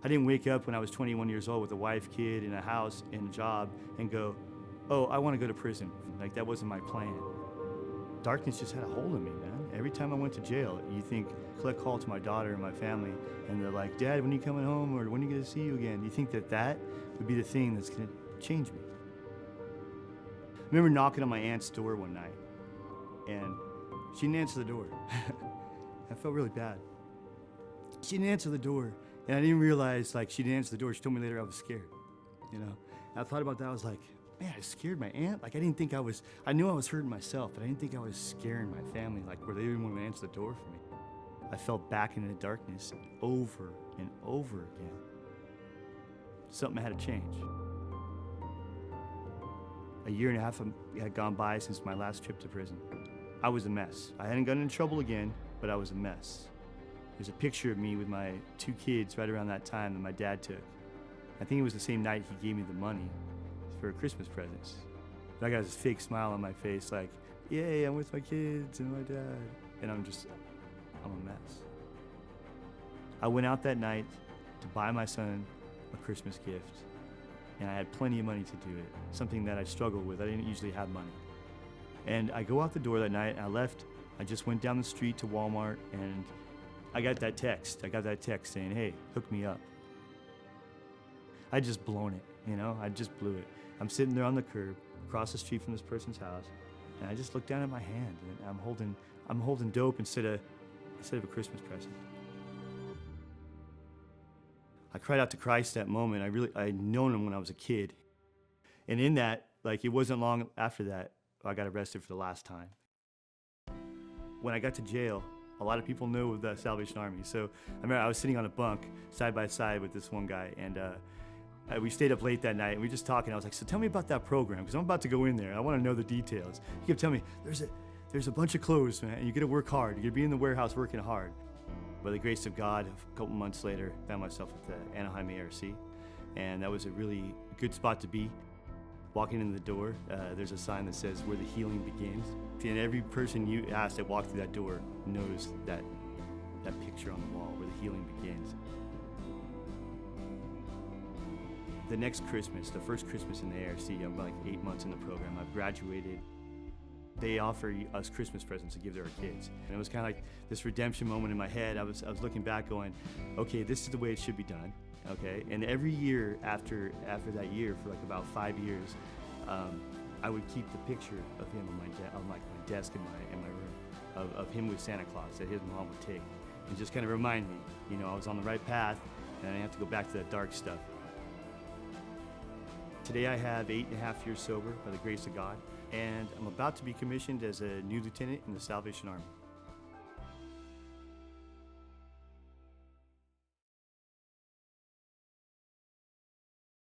I didn't wake up when I was 21 years old with a wife, kid, and a house, and a job, and go, oh, I want to go to prison. Like, that wasn't my plan. Darkness just had a hold of me, man. Every time I went to jail, you think, collect call to my daughter and my family, and they're like, Dad, when are you coming home, or when are you going to see you again? You think that that would be the thing that's going to change me. I remember knocking on my aunt's door one night, and she didn't answer the door. I felt really bad. She didn't answer the door, and I didn't realize, like, she didn't answer the door. She told me later I was scared, you know? And I thought about that. I was like, man, I scared my aunt? Like, I didn't think I knew I was hurting myself, but I didn't think I was scaring my family, like, where they didn't want to answer the door for me. I fell back into the darkness over and over again. Something had to change. A year and a half had gone by since my last trip to prison. I was a mess. I hadn't gotten in trouble again, but I was a mess. There's a picture of me with my 2 kids right around that time that my dad took. I think it was the same night he gave me the money for Christmas presents. But I got this fake smile on my face like, yay, I'm with my kids and my dad. And I'm a mess. I went out that night to buy my son a Christmas gift, and I had plenty of money to do it, something that I struggled with. I didn't usually have money. And I go out the door that night, and I just went down the street to Walmart, and I got that text. Saying, hey, hook me up. I'd just blown it, you know? I just blew it. I'm sitting there on the curb, across the street from this person's house, and I just look down at my hand, and I'm holding dope instead of a Christmas present. I cried out to Christ that moment. I'd known him when I was a kid. And in that, like, it wasn't long after that, I got arrested for the last time. When I got to jail, a lot of people know the Salvation Army. So I remember I was sitting on a bunk side by side with this one guy, and we stayed up late that night, and we were just talking. I was like, so tell me about that program, because I'm about to go in there. I want to know the details. He kept telling me, there's a bunch of clothes, man, and you got to work hard. You got to be in the warehouse working hard. By the grace of God, a couple months later, I found myself at the Anaheim ARC, and that was a really good spot to be. Walking in the door, there's a sign that says where the healing begins. And every person you ask that walked through that door knows that picture on the wall where the healing begins. The next Christmas, the first Christmas in the ARC, I'm like 8 months in the program. I've graduated. They offer us Christmas presents to give to our kids. And it was kind of like this redemption moment in my head. I was looking back going, okay, this is the way it should be done. Okay, and every year after that year, for like about 5 years, I would keep the picture of him on my desk in my room, of him with Santa Claus that his mom would take, and just kind of remind me, you know, I was on the right path, and I didn't have to go back to that dark stuff. Today I have 8.5 years sober by the grace of God, and I'm about to be commissioned as a new lieutenant in the Salvation Army.